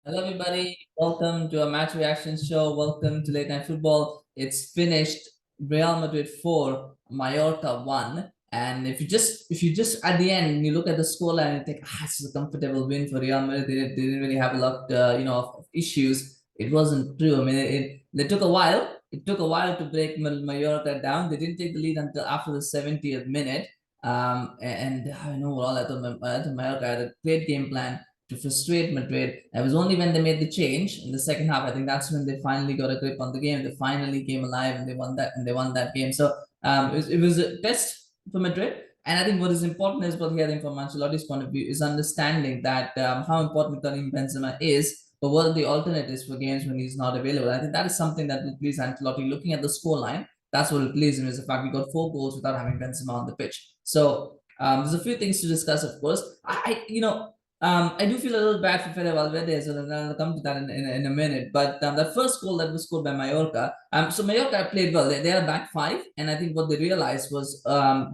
Hello, everybody. Welcome to a match reaction show. Welcome to Late Night Football. It's finished. Real Madrid 4, Mallorca 1. And if you just at the end you look at the scoreline and think, this is a comfortable win for Real Madrid. They didn't really have a lot, of issues. It wasn't true. I mean, it took a while. It took a while to break Mallorca down. They didn't take the lead until after the 70th minute. And I know all I thought Mallorca had a great game plan to frustrate Madrid. It was only when they made the change in the second half. I think that's when they finally got a grip on the game. They finally came alive and they won that game. So it was a test for Madrid. And I think what is important as well here, I think from Ancelotti's point of view, is understanding that how important Karim Benzema is, but what are the alternatives for games when he's not available. I think that is something that will please Ancelotti. Looking at the scoreline, that's what will please him, is the fact we got 4 goals without having Benzema on the pitch. So there's a few things to discuss, of course. I do feel a little bad for Fede Valverde as well, and I'll come to that in a minute. But the first goal that was scored by Mallorca, so Mallorca played well. They are a back five, and I think what they realized was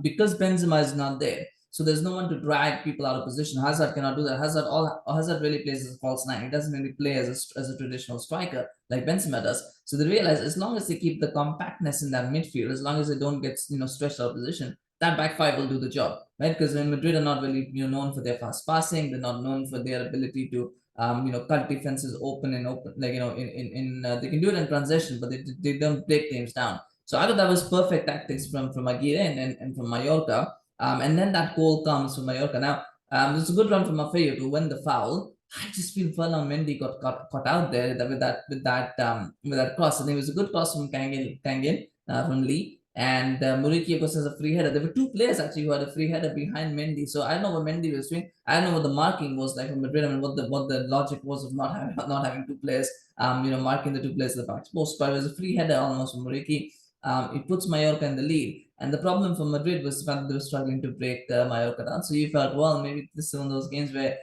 because Benzema is not there, so there's no one to drag people out of position. Hazard cannot do that. Hazard really plays as a false nine. He doesn't really play as a traditional striker like Benzema does. So they realize as long as they keep the compactness in that midfield, as long as they don't get stretched out of position, that back five will do the job, right? Because when Madrid are not really known for their fast passing, they're not known for their ability to cut defenses open and open, like they can do it in transition, but they don't break teams down. So I thought that was perfect tactics from Aguirre and from Mallorca. And then that goal comes from Mallorca. Now it's a good run from Maffeo to win the foul. I just feel Fernand Mendy got caught out there with that cross. I think it was a good cross from Kang-In from Lee. And Muriqi, of course, has a free header. There were 2 players actually who had a free header behind Mendy. So I don't know what Mendy was doing. I don't know what the marking was like from Madrid. I mean, what the logic was of not having 2 players, marking the 2 players at the back post. But it was a free header almost from Muriqi. It puts Mallorca in the lead. And the problem for Madrid was the fact that they were struggling to break Mallorca down. So you felt, well, maybe this is one of those games where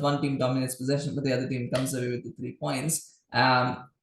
one team dominates possession, but the other team comes away with the 3 points.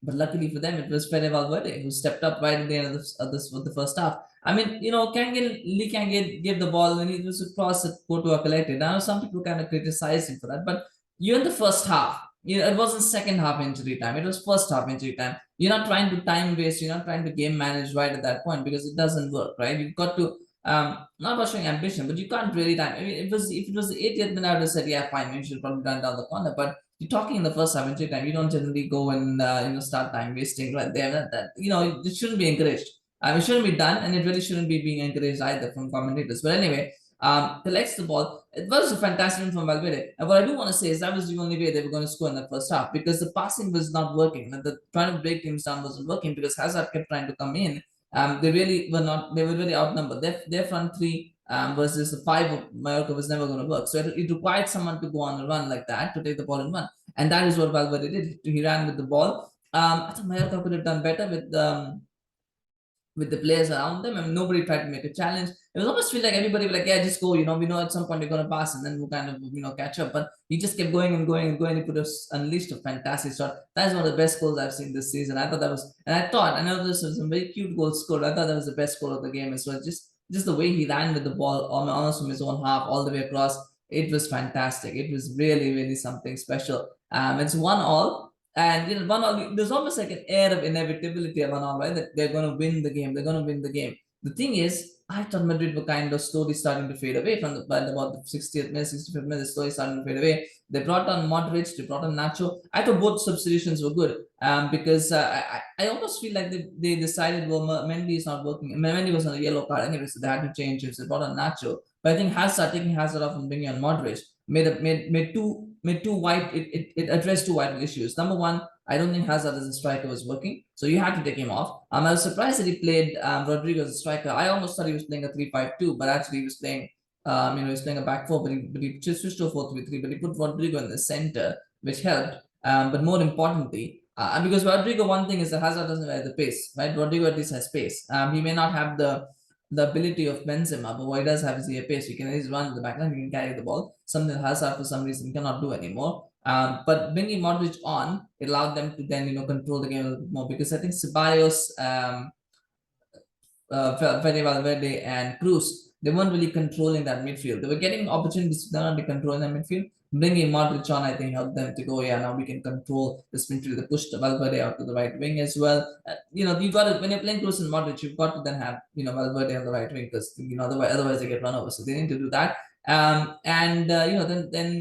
But luckily for them, it was Fede Valverde who stepped up right at the end of the first half. I mean, Lee Kang-In gave the ball when it was a cross that Courtois collected. Now, some people kind of criticized him for that, but you're in the first half. It wasn't second half injury time. It was first half injury time. You're not trying to time waste. You're not trying to game manage right at that point because it doesn't work, right? You've got to not about showing ambition, but you can't really time. I mean, if it was the 80th minute, I would have said, yeah, fine, maybe you should probably run down the corner. But you're talking in the first half injury time. You don't generally go and start time wasting right there. It shouldn't be encouraged. It shouldn't be done, and it really shouldn't be being encouraged either from commentators. But anyway, collects the ball. It was a fantastic win from Valverde. And what I do want to say is that was the only way they were going to score in the first half because the passing was not working. The trying to break teams down wasn't working because Hazard kept trying to come in. They really were not. They were really outnumbered. Their front three versus the 5 of Mallorca was never going to work. So it required someone to go on a run like that to take the ball and run, and that is what Valverde did. He ran with the ball. I thought Mallorca could have done better with the players around them. I mean, nobody tried to make a challenge. It was almost feel like everybody was like, yeah, just go. We know at some point you're going to pass and then we'll kind of, catch up. But he just kept going and going and going. He could have unleashed a fantastic shot. That is one of the best goals I've seen this season. I thought that was, and I know this was some very cute goals scored. I thought that was the best goal of the game as well. Just the way he ran with the ball almost from his own half all the way across. It was fantastic. It was really, really something special. It's 1-1. And there's almost like an air of inevitability of all, right? That they're going to win the game. They're going to win the game. The thing is, I thought Madrid were kind of slowly starting to fade away by about the 60th minute, 65th minute, slowly starting to fade away. They brought on Modric, they brought on Nacho. I thought both substitutions were good because I almost feel like they decided, well, Mendy is not working. Mendy was on a yellow card anyway, so they had to change him. So they brought on Nacho. But I think taking Hazard off and bringing on Modric made two white. It addressed 2 vital issues. Number one, I don't think Hazard as a striker was working, so you had to take him off. I was surprised that he played Rodrygo as a striker. I almost thought he was playing a 3-5-2, but actually he was playing he was playing a back four, but he just switched to a 4-3-3. But he put Rodrygo in the center, which helped. But more importantly, because Rodrygo, one thing is that Hazard doesn't have the pace, right? Rodrygo at least has pace. He may not have the ability of Benzema, but what he does have is the pace. He can always run the backline, he can carry the ball, something Hazard for some reason cannot do anymore. But bringing Modric on, it allowed them to then control the game a little bit more because I think Ceballos, Fede Valverde, and Kroos, they weren't really controlling that midfield. They were getting opportunities, they're not really controlling that midfield. Bringing Modric on, I think, helped them to go, yeah, now we can control this midfield. They pushed Valverde out to the right wing as well. You got to, when you're playing Kroos and Modric, you've got to then have, Valverde on the right wing because, otherwise they get run over. So they need to do that. Then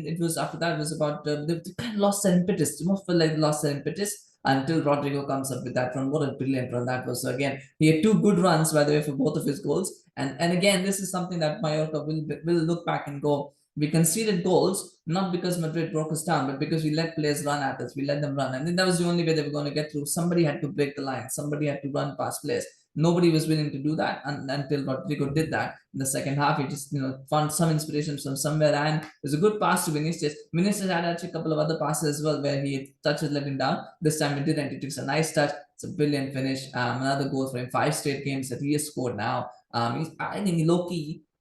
it was after that, it was about, they kind of lost their impetus. You almost felt like they lost their impetus until Rodrygo comes up with that run. What a brilliant run that was. So again, he had two good runs, by the way, for both of his goals. And again, this is something that Mallorca will look back and go, we conceded goals not because Madrid broke us down, but because we let players run at us. We let them run. And then that was the only way they were going to get through. Somebody had to break the line. Somebody had to run past players. Nobody was willing to do that until Rodrygo did that. In the second half, he just found some inspiration from somewhere, and it was a good pass to Vinicius. Vinicius had actually a couple of other passes as well where he touches let him down. This time it didn't. It took a nice touch. It's a brilliant finish. Another goal for him. 5 straight games that he has scored now. I think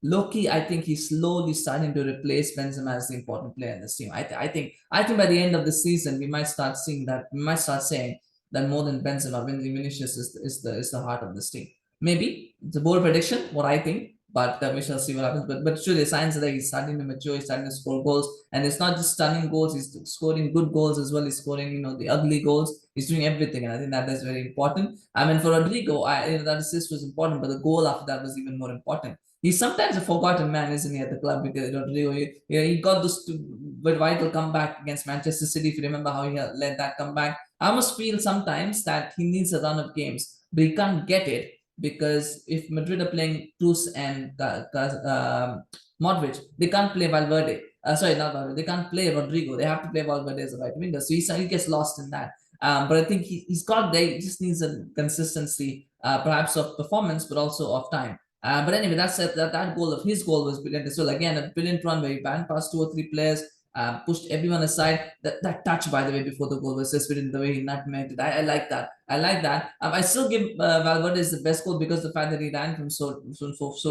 Loki, I think he's slowly starting to replace Benzema as the important player in this team. I think by the end of the season we might start seeing that. We might start saying that more than Benzema, Vinicius is the heart of this team. Maybe it's a bold prediction, what I think, but we shall see what happens. But sure, the signs are that he's starting to mature, he's starting to score goals, and it's not just stunning goals. He's scoring good goals as well. He's scoring the ugly goals. He's doing everything, and I think that is very important. I mean, for Rodrygo, that assist was important, but the goal after that was even more important. He's sometimes a forgotten man, isn't he, at the club? Because Rodrygo, he got this vital comeback against Manchester City. If you remember how he led that comeback, I almost feel sometimes that he needs a run of games, but he can't get it because if Madrid are playing Kroos and Modric, they can't play Valverde. Sorry, not Valverde. They can't play Rodrygo. They have to play Valverde as a right winger. So he gets lost in that. But I think he's got there. He just needs a consistency, perhaps of performance, but also of time. But anyway, that goal of his goal was brilliant as well. Again, a brilliant run where he ran past 2 or 3 players, pushed everyone aside. That touch, by the way, before the goal was just within the way he nutmegged it. I like that. I like that. I still give Valverde the best goal because the fact that he ran from so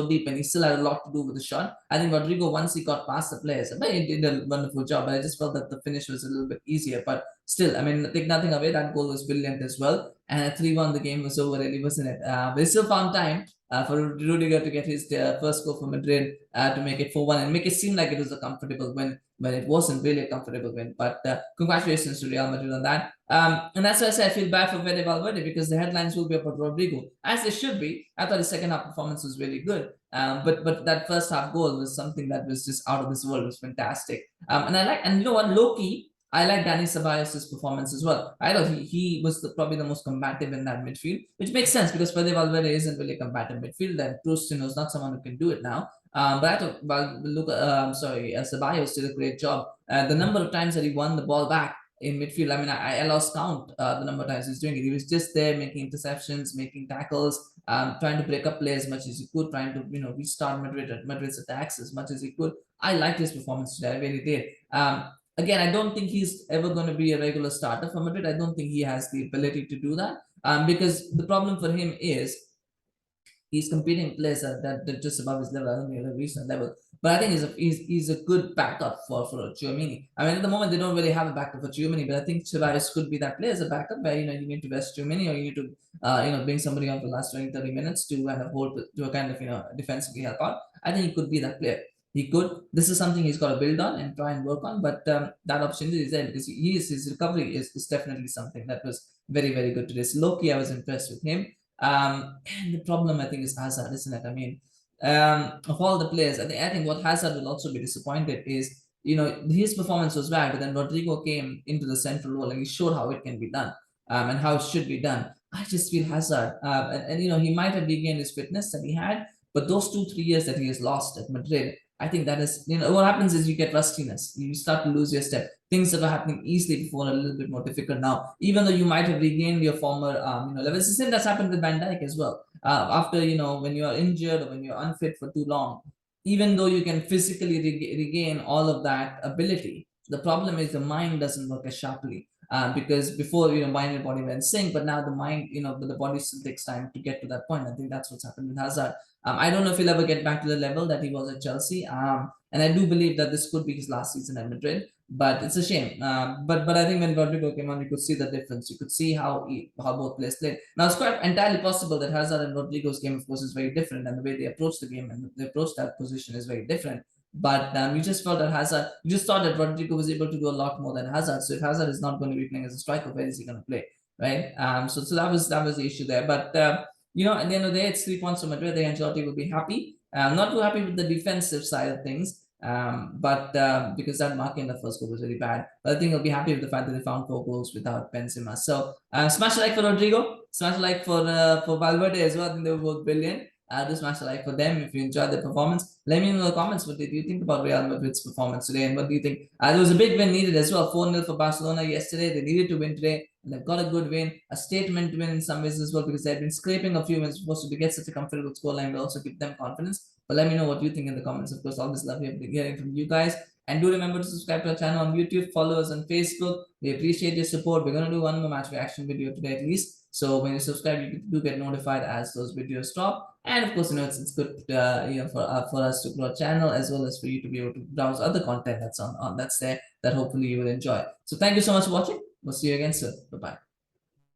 deep and he still had a lot to do with the shot. I think Rodrygo, once he got past the players, but he did a wonderful job. But I just felt that the finish was a little bit easier. But still, I mean, take nothing away. That goal was brilliant as well. And at 3-1, the game was over, really, wasn't it? But he still found time for Rudiger to get his first goal for Madrid to make it 4-1 and make it seem like it was a comfortable win when it wasn't really a comfortable win. But congratulations to Real Madrid on that. And that's why I say I feel bad for Valverde because the headlines will be about Rodrygo, as they should be. I thought his second half performance was really good. But that first half goal was something that was just out of this world. It was fantastic. And you know what, low-key, I like Dani Ceballos' performance as well. I thought he was probably the most combative in that midfield, which makes sense because Fede Valverde isn't really a combative midfield, and Kroos is not someone who can do it now. But I thought, Ceballos did a great job. The number of times that he won the ball back in midfield, I mean, I lost count the number of times he's doing it. He was just there making interceptions, making tackles, trying to break up play as much as he could, trying to restart Madrid's attacks as much as he could. I liked his performance today. I really did. Again, I don't think he's ever going to be a regular starter for Madrid. I don't think he has the ability to do that because the problem for him is he's competing with players that just above his level. I don't think at a recent level. But I think he's a good backup for Tchouaméni. I mean, at the moment they don't really have a backup for Tchouaméni, but I think Ceballos could be that player as a backup where you need to rest Tchouaméni or you need to bring somebody on for the last 20-30 minutes to kind of hold to a kind of defensively help out. I think he could be that player. He could. This is something he's got to build on and try and work on. But that opportunity is there because his recovery is definitely something that was very, very good today. So Loki, I was impressed with him. And the problem I think is Hazard, isn't it? I mean, of all the players, I think what Hazard will also be disappointed is his performance was bad, but then Rodrygo came into the central role and he showed how it can be done and how it should be done. I just feel Hazard, and he might have regained his fitness that he had, but those 2-3 years that he has lost at Madrid, I think that is, what happens is you get rustiness. You start to lose your step. Things that were happening easily before are a little bit more difficult now, even though you might have regained your former, level. It's the same that's happened with Van Dijk as well. After, when you are injured or when you're unfit for too long, even though you can physically regain all of that ability, the problem is the mind doesn't work as sharply. Because before, mind and body were in sync, but now the mind, the body still takes time to get to that point. I think that's what's happened with Hazard. I don't know if he'll ever get back to the level that he was at Chelsea. And I do believe that this could be his last season at Madrid, but it's a shame. But I think when Rodrygo came on, you could see the difference. You could see how both players played. Now it's quite entirely possible that Hazard and Rodrygo's game, of course, is very different, and the way they approach the game and they approach that position is very different. But you just felt that Hazard, you just thought that Rodrygo was able to do a lot more than Hazard. So if Hazard is not going to be playing as a striker, where is he going to play, right? So that was the issue there. But at the end of the day, it's 3 points from Madrid. The Ancelotti will be happy. Not too happy with the defensive side of things. But because that marking in the first goal was really bad. But I think he'll be happy with the fact that they found 4 goals without Benzema. So smash a like for Rodrygo, smash a like for Valverde as well. I think they were both brilliant. Do smash a like for them if you enjoyed the performance. Let me know in the comments what did you think about Real Madrid's performance today, and what do you think? There was a big win needed as well. 4-0 for Barcelona yesterday. They needed to win today, and they've got a good win, a statement win in some ways as well, because they've been scraping a few wins supposed to get such a comfortable scoreline will also give them confidence. But let me know what you think in the comments. Of course, always love hearing from you guys. And do remember to subscribe to our channel on YouTube, follow us on Facebook. We appreciate your support. We're going to do one more match reaction video today at least. So when you subscribe, you do get notified as those videos drop. And of course, it's good, for us to grow our channel, as well as for you to be able to browse other content that's that's there that hopefully you will enjoy. So thank you so much for watching. We'll see you again soon. Bye bye.